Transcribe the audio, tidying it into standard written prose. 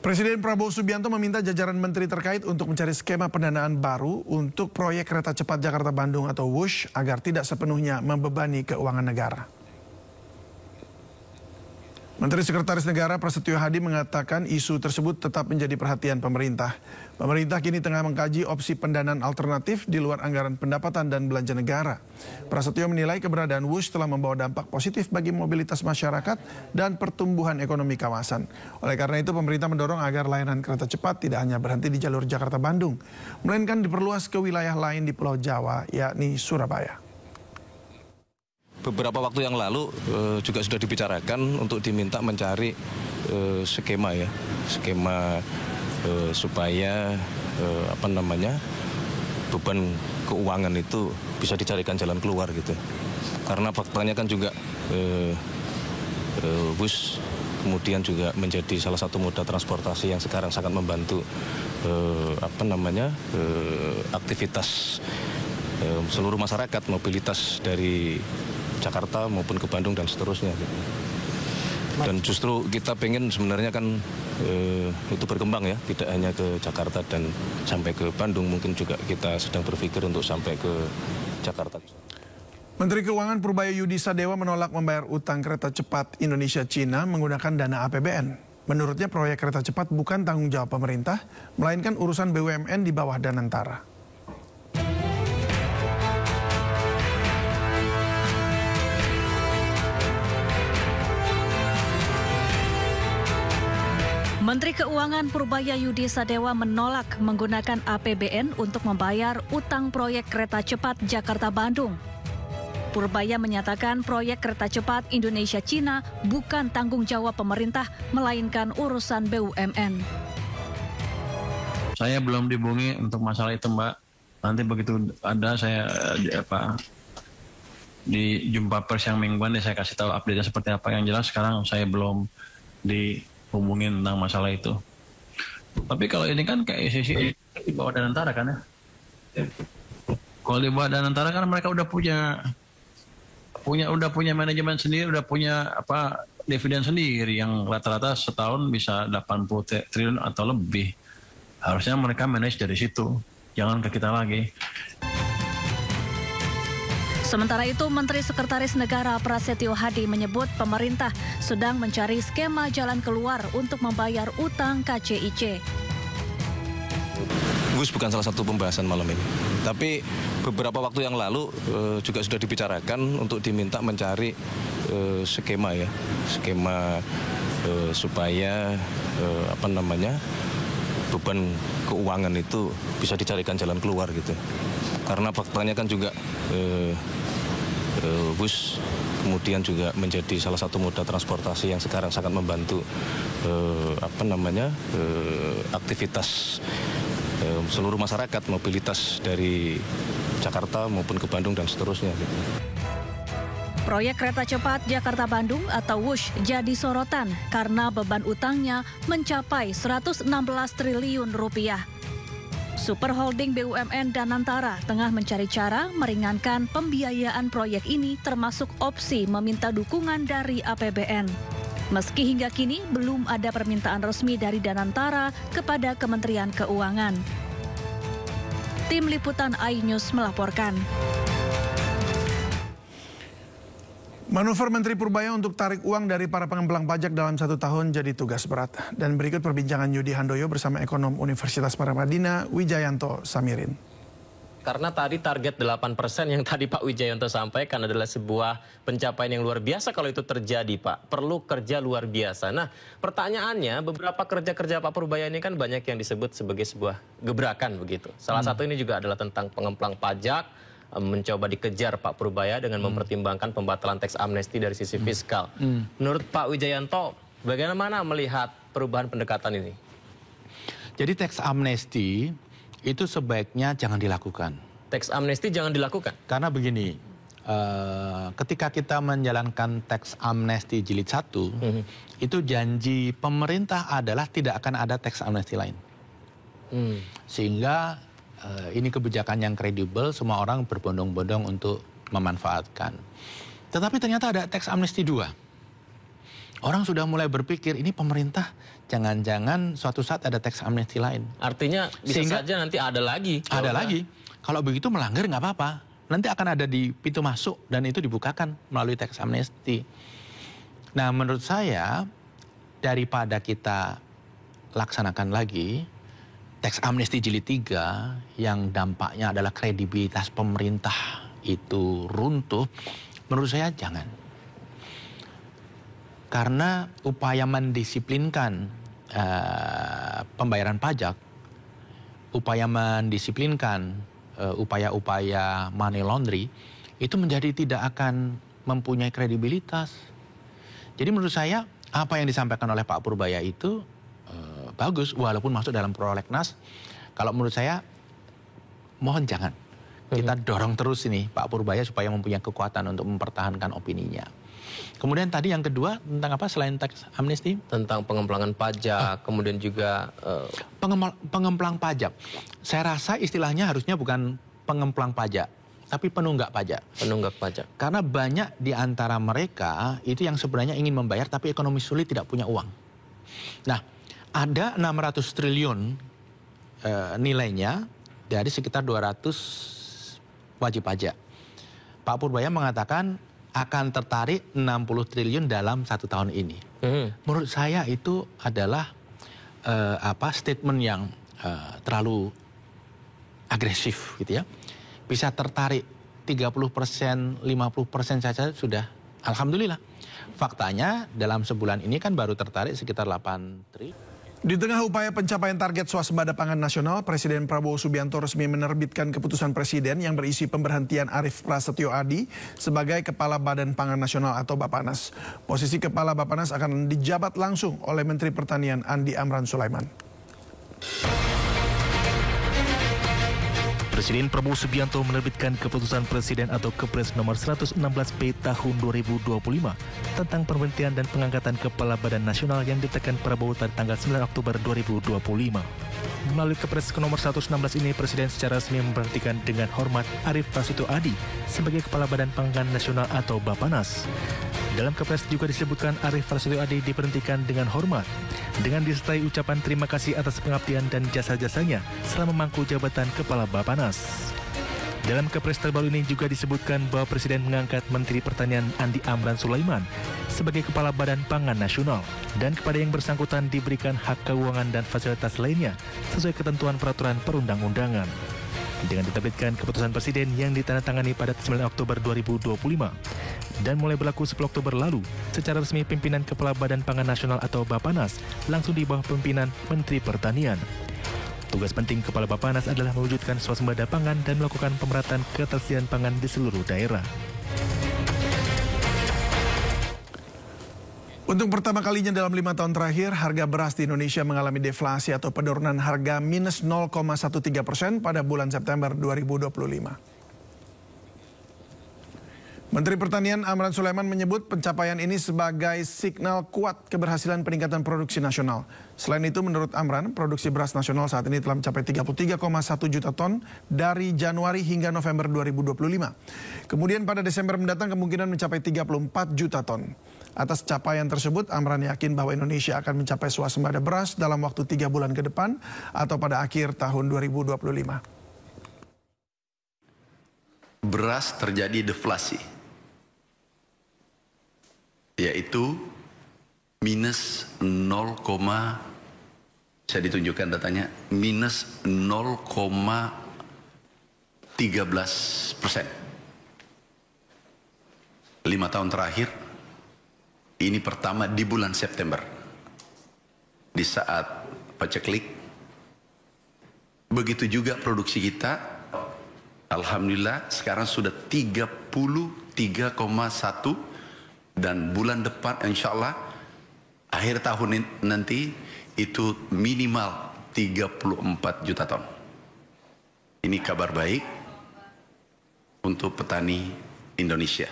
Presiden Prabowo Subianto meminta jajaran menteri terkait untuk mencari skema pendanaan baru untuk proyek kereta cepat Jakarta-Bandung atau WUSH agar tidak sepenuhnya membebani keuangan negara. Menteri Sekretaris Negara Prasetyo Hadi mengatakan isu tersebut tetap menjadi perhatian pemerintah. Pemerintah kini tengah mengkaji opsi pendanaan alternatif di luar anggaran pendapatan dan belanja negara. Prasetyo menilai keberadaan WUSH telah membawa dampak positif bagi mobilitas masyarakat dan pertumbuhan ekonomi kawasan. Oleh karena itu pemerintah mendorong agar layanan kereta cepat tidak hanya berhenti di jalur Jakarta-Bandung, melainkan diperluas ke wilayah lain di Pulau Jawa, yakni Surabaya. Beberapa waktu yang lalu juga sudah dibicarakan untuk diminta mencari skema supaya beban keuangan itu bisa dicarikan jalan keluar gitu. Karena faktanya kan juga bus kemudian juga menjadi salah satu moda transportasi yang sekarang sangat membantu aktivitas seluruh masyarakat, mobilitas dari Jakarta maupun ke Bandung dan seterusnya. Dan justru kita pengen sebenarnya kan itu berkembang ya, tidak hanya ke Jakarta dan sampai ke Bandung, mungkin juga kita sedang berpikir untuk sampai ke Jakarta. Menteri Keuangan Purbayayudi Sadewa menolak membayar utang kereta cepat Indonesia-Cina menggunakan dana APBN. Menurutnya proyek kereta cepat bukan tanggung jawab pemerintah, melainkan urusan BUMN di bawah Danantara. Menteri Keuangan Purbayayudi Sadewa menolak menggunakan APBN untuk membayar utang proyek kereta cepat Jakarta-Bandung. Purbaya menyatakan proyek kereta cepat Indonesia-Cina bukan tanggung jawab pemerintah, melainkan urusan BUMN. Saya belum dihubungi untuk masalah itu, Mbak. Nanti begitu ada saya di jumpa pers yang mingguan saya kasih tahu update-nya seperti apa. Yang jelas sekarang saya belum dihubungin tentang masalah itu. Tapi kalau ini kan kayak ICC di bawah Danantara kan ya. Kalau di bawah Danantara kan mereka udah punya manajemen sendiri, udah punya dividen sendiri yang rata-rata setahun bisa 80 triliun atau lebih. Harusnya mereka manage dari situ, jangan ke kita lagi. Sementara itu, Menteri Sekretaris Negara Prasetyo Hadi menyebut pemerintah sedang mencari skema jalan keluar untuk membayar utang KCIC. WUSH bukan salah satu pembahasan malam ini. Tapi beberapa waktu yang lalu juga sudah dibicarakan untuk diminta mencari skema supaya beban keuangan itu bisa dicarikan jalan keluar gitu. Karena faktanya kan juga bus kemudian juga menjadi salah satu moda transportasi yang sekarang sangat membantu aktivitas seluruh masyarakat, mobilitas dari Jakarta maupun ke Bandung dan seterusnya. Proyek kereta cepat Jakarta-Bandung atau WUSH jadi sorotan karena beban utangnya mencapai 116 triliun rupiah. Super Holding BUMN Danantara tengah mencari cara meringankan pembiayaan proyek ini termasuk opsi meminta dukungan dari APBN. Meski hingga kini belum ada permintaan resmi dari Danantara kepada Kementerian Keuangan. Tim Liputan iNews melaporkan. Manuver Menteri Purbaya untuk tarik uang dari para pengemplang pajak dalam 1 tahun jadi tugas berat. Dan berikut perbincangan Yudi Handoyo bersama ekonom Universitas Paramadina, Wijayanto Samirin. Karena tadi target 8% yang tadi Pak Wijayanto sampaikan adalah sebuah pencapaian yang luar biasa kalau itu terjadi, Pak. Perlu kerja luar biasa. Nah, pertanyaannya beberapa kerja-kerja Pak Purbaya ini kan banyak yang disebut sebagai sebuah gebrakan begitu. Salah satu ini juga adalah tentang pengemplang pajak, mencoba dikejar Pak Purbaya dengan mempertimbangkan pembatalan teks amnesti dari sisi fiskal. Menurut Pak Wijayanto, bagaimana melihat perubahan pendekatan ini? Jadi teks amnesti itu sebaiknya jangan dilakukan. Teks amnesti jangan dilakukan? Karena begini, ketika kita menjalankan teks amnesti jilid 1, itu janji pemerintah adalah tidak akan ada teks amnesti lain. Sehingga ini kebijakan yang kredibel, semua orang berbondong-bondong untuk memanfaatkan. Tetapi ternyata ada teks amnesti 2. orang sudah mulai berpikir ini pemerintah jangan-jangan suatu saat ada teks amnesti lain. Artinya bisa saja nanti ada lagi. Ada lagi. Kalau begitu melanggar nggak apa-apa. Nanti akan ada di pintu masuk dan itu dibukakan melalui teks amnesti. Nah, menurut saya daripada kita laksanakan lagi teks amnesti jilid 3 yang dampaknya adalah kredibilitas pemerintah itu runtuh, menurut saya jangan. Karena upaya mendisiplinkan pembayaran pajak, upaya mendisiplinkan upaya-upaya money laundry itu menjadi tidak akan mempunyai kredibilitas. Jadi menurut saya apa yang disampaikan oleh Pak Purbaya itu bagus walaupun masuk dalam prolegnas. Kalau menurut saya mohon jangan. Kita dorong terus ini Pak Purbaya supaya mempunyai kekuatan untuk mempertahankan opininya. Kemudian tadi yang kedua tentang apa selain teks amnesti? Tentang pengemplangan pajak, kemudian juga pengemplang pajak. Saya rasa istilahnya harusnya bukan pengemplang pajak, tapi penunggak pajak. Penunggak pajak. Karena banyak di antara mereka itu yang sebenarnya ingin membayar tapi ekonomi sulit tidak punya uang. Nah, ada 600 triliun nilainya dari sekitar 200 wajib pajak. Pak Purbaya mengatakan akan tertarik 60 triliun dalam 1 tahun ini. Menurut saya itu adalah statement yang terlalu agresif gitu ya. Bisa tertarik 30%, 50% saja sudah alhamdulillah. Faktanya dalam sebulan ini kan baru tertarik sekitar 8 triliun. Di tengah upaya pencapaian target swasembada pangan nasional, Presiden Prabowo Subianto resmi menerbitkan keputusan Presiden yang berisi pemberhentian Arief Prasetyo Adi sebagai Kepala Badan Pangan Nasional atau Bappenas. Posisi Kepala Bappenas akan dijabat langsung oleh Menteri Pertanian Andi Amran Sulaiman. Presiden Prabowo Subianto menerbitkan keputusan Presiden atau Kepres nomor 116B tahun 2025 tentang pemberhentian dan pengangkatan Kepala Badan Nasional yang ditekan Prabowo pada tanggal 9 Oktober 2025. Melalui Kepres nomor 116 ini, Presiden secara resmi memberhentikan dengan hormat Arief Prasetyo Adi sebagai Kepala Badan Pangan Nasional atau Bappenas. Dalam Kepres juga disebutkan Arief Prasetyo Adi diberhentikan dengan hormat, dengan disertai ucapan terima kasih atas pengabdian dan jasa-jasanya selama memangku jabatan Kepala Bappenas. Dalam Kepres terbaru ini juga disebutkan bahwa Presiden mengangkat Menteri Pertanian Andi Amran Sulaiman sebagai Kepala Badan Pangan Nasional dan kepada yang bersangkutan diberikan hak keuangan dan fasilitas lainnya sesuai ketentuan peraturan perundang-undangan. Dengan diterbitkan keputusan Presiden yang ditandatangani pada 9 Oktober 2025 dan mulai berlaku 10 Oktober lalu, secara resmi pimpinan Kepala Badan Pangan Nasional atau Bappenas langsung di bawah pimpinan Menteri Pertanian. Tugas penting Kepala Bappenas adalah mewujudkan swasembada pangan dan melakukan pemerataan ketersediaan pangan di seluruh daerah. Untuk pertama kalinya dalam 5 tahun terakhir, harga beras di Indonesia mengalami deflasi atau penurunan harga minus 0,13% pada bulan September 2025. Menteri Pertanian Amran Sulaiman menyebut pencapaian ini sebagai signal kuat keberhasilan peningkatan produksi nasional. Selain itu, menurut Amran, produksi beras nasional saat ini telah mencapai 33,1 juta ton dari Januari hingga November 2025. Kemudian pada Desember mendatang kemungkinan mencapai 34 juta ton. Atas capaian tersebut, Amran yakin bahwa Indonesia akan mencapai swasembada beras dalam waktu 3 bulan ke depan atau pada akhir tahun 2025. Beras terjadi deflasi, yaitu minus 0, saya ditunjukkan datanya, minus 0,13%. 5 tahun terakhir, ini pertama di bulan September, di saat paceklik. Begitu juga produksi kita, alhamdulillah sekarang sudah 33,1, dan bulan depan insya Allah akhir tahun nanti itu minimal 34 juta ton. Ini kabar baik untuk petani Indonesia.